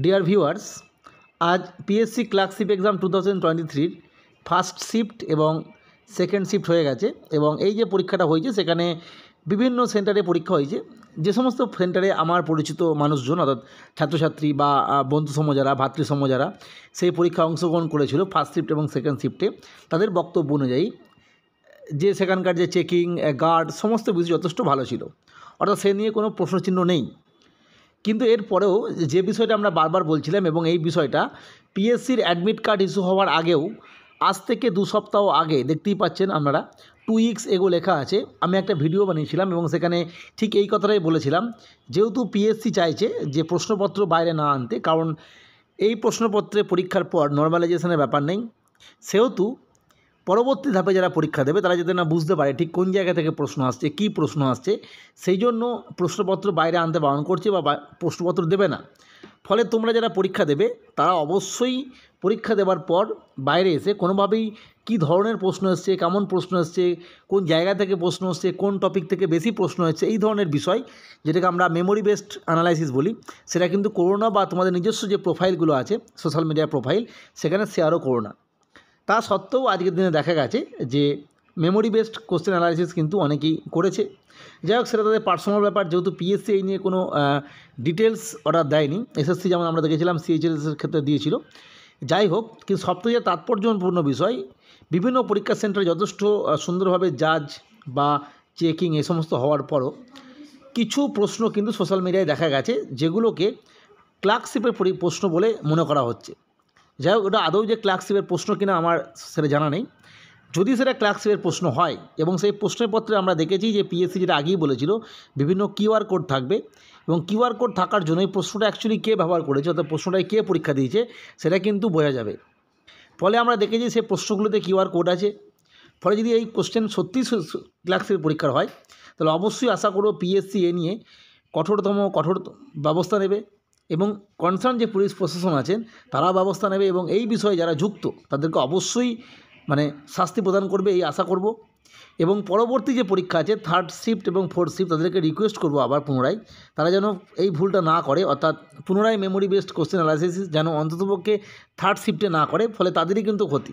Dear viewers, আজ PSC clerkship exam 2023 first shift এবং second shift হয়ে গেছে এবং এই যে পরীক্ষাটা হয়েছে সেখানে বিভিন্ন সেন্টারে পরীক্ষা হয়েছে। যে সমস্ত সেন্টারে আমার পরিচিত মানুষজন অর্থাৎ ছাত্রছাত্রী বা বন্ধু সম যারা ভাতৃ সম যারা সেই পরীক্ষায় অংশগ্রহণ করেছিল ফার্স্ট শিফট এবং সেকেন্ড শিফটে, তাদের বক্তব্য অনুযায়ী যে সেখানকার যে চেকিং গার্ড সমস্ত কিছু যথেষ্ট ভালো ছিল, অর্থাৎ সে নিয়ে কোনো প্রশ্নচিহ্ন নেই। কিন্তু এরপরেও যে বিষয়টা আমরা বারবার বলছিলাম এবং এই বিষয়টা পিএসসির অ্যাডমিট কার্ড ইস্যু হওয়ার আগেও আজ থেকে 2 সপ্তাহ আগে দেখতেই পাচ্ছেন আপনারা 2 উইকস এগো লেখা আছে। আমি একটা ভিডিও বানিয়েছিলাম এবং সেখানে ঠিক এই কথাটাই বলেছিলাম, যেহেতু পিএসসি চাইছে যে প্রশ্নপত্র বাইরে না আনতে, কারণ এই প্রশ্নপত্রে পরীক্ষার পর নর্মালাইজেশনের ব্যাপার নেই, সেহেতু পরবর্তী ধাপে যারা পরীক্ষা দেবে তারা যাতে না বুঝতে পারে ঠিক কোন জায়গা থেকে প্রশ্ন আসছে, কী প্রশ্ন আসছে, সেই জন্য প্রশ্নপত্র বাইরে আনতে বারণ করছে বা প্রশ্নপত্র দেবে না। ফলে তোমরা যারা পরীক্ষা দেবে তারা অবশ্যই পরীক্ষা দেওয়ার পর বাইরে এসে কোনোভাবেই কী ধরনের প্রশ্ন এসছে, কেমন প্রশ্ন এসছে, কোন জায়গা থেকে প্রশ্ন এসছে, কোন টপিক থেকে বেশি প্রশ্ন এসছে, এই ধরনের বিষয় যেটাকে আমরা মেমোরি বেসড অ্যানালাইসিস বলি, সেটা কিন্তু করো না, বা তোমাদের নিজস্ব যে প্রোফাইলগুলো আছে সোশ্যাল মিডিয়া প্রোফাইল সেখানে শেয়ারও করো না। তা সত্ত্বেও আজকের দিনে দেখা গেছে যে মেমোরি বেসড কোশ্চেন অ্যানালাইসিস কিন্তু অনেকেই করেছে। যাই হোক, সেটা তাদের পার্সোনাল ব্যাপার, যেহেতু পিএসসি এই নিয়ে কোনো ডিটেলস অর্ডার দেয়নি। এসএসসি যেমন আমরা দেখেছিলাম সিএইচএসের ক্ষেত্রে দিয়েছিল। যাই হোক, কিন্তু সবথেকে তাৎপর্যপূর্ণ বিষয়, বিভিন্ন পরীক্ষা সেন্টারে যথেষ্ট সুন্দরভাবে জাজ বা চেকিং এই সমস্ত হওয়ার পরও কিছু প্রশ্ন কিন্তু সোশ্যাল মিডিয়ায় দেখা গেছে যেগুলোকে ক্লার্কশিপের প্রশ্ন বলে মনে করা হচ্ছে। যাই হোক, ওটা আদৌ যে ক্লার্কশিপের প্রশ্ন কিনা আমার সেটা জানা নেই। যদি সেটা ক্লার্কশিপের প্রশ্ন হয় এবং সেই প্রশ্নের পত্রে আমরা দেখেছি যে পিএসসি যেটা আগেই বলেছিল বিভিন্ন কিউআর কোড থাকবে, এবং কিউআর কোড থাকার জন্য এই প্রশ্নটা অ্যাকচুয়ালি কে ব্যবহার করেছে অর্থাৎ প্রশ্নটায় কে পরীক্ষা দিয়েছে সেটা কিন্তু বোঝা যাবে। ফলে আমরা দেখেছি সেই প্রশ্নগুলোতে কিউআর কোড আছে। ফলে যদি এই কোশ্চেন সত্যিই ক্লার্কশিপের পরীক্ষার হয় তাহলে অবশ্যই আশা করব পিএসসি এ নিয়ে কঠোর ব্যবস্থা নেবে এবং কনসার্ন যে পুলিশ প্রশাসন আছেন তারাও ব্যবস্থা নেবে এবং এই বিষয়ে যারা যুক্ত তাদেরকে অবশ্যই শাস্তি প্রদান করবে এই আশা করব। এবং পরবর্তী যে পরীক্ষা আছে থার্ড শিফট এবং ফোর্থ শিফট, তাদেরকে রিকোয়েস্ট করব আবার পুনরায় তারা যেন এই ভুলটা না করে, অর্থাৎ পুনরায় মেমোরি বেসড কোশ্চেন অ্যানালাইসিস যেন অন্ততপক্ষে থার্ড শিফটে না করে, ফলে তাদেরই কিন্তু ক্ষতি।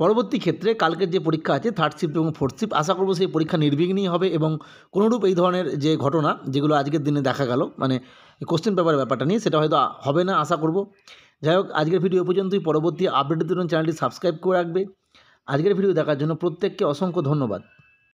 পরবর্তী ক্ষেত্রে কালকের যে পরীক্ষা আছে থার্ড শিফট এবং ফোর্থ শিফট, আশা করব সেই পরীক্ষা নির্বিঘ্নেই হবে এবং কোনোরূপ এই ধরনের যে ঘটনা যেগুলো আজকের দিনে দেখা গেল কোশ্চেন পেপারের ব্যাপারটা নিয়ে, সেটা হয়তো হবে না আশা করব। যাই হোক, আজকের ভিডিও পর্যন্তই। পরবর্তী আপডেটের জন্য চ্যানেলটি সাবস্ক্রাইব করে রাখবে। আজকের ভিডিও দেখার জন্য প্রত্যেককে অসংখ্য ধন্যবাদ।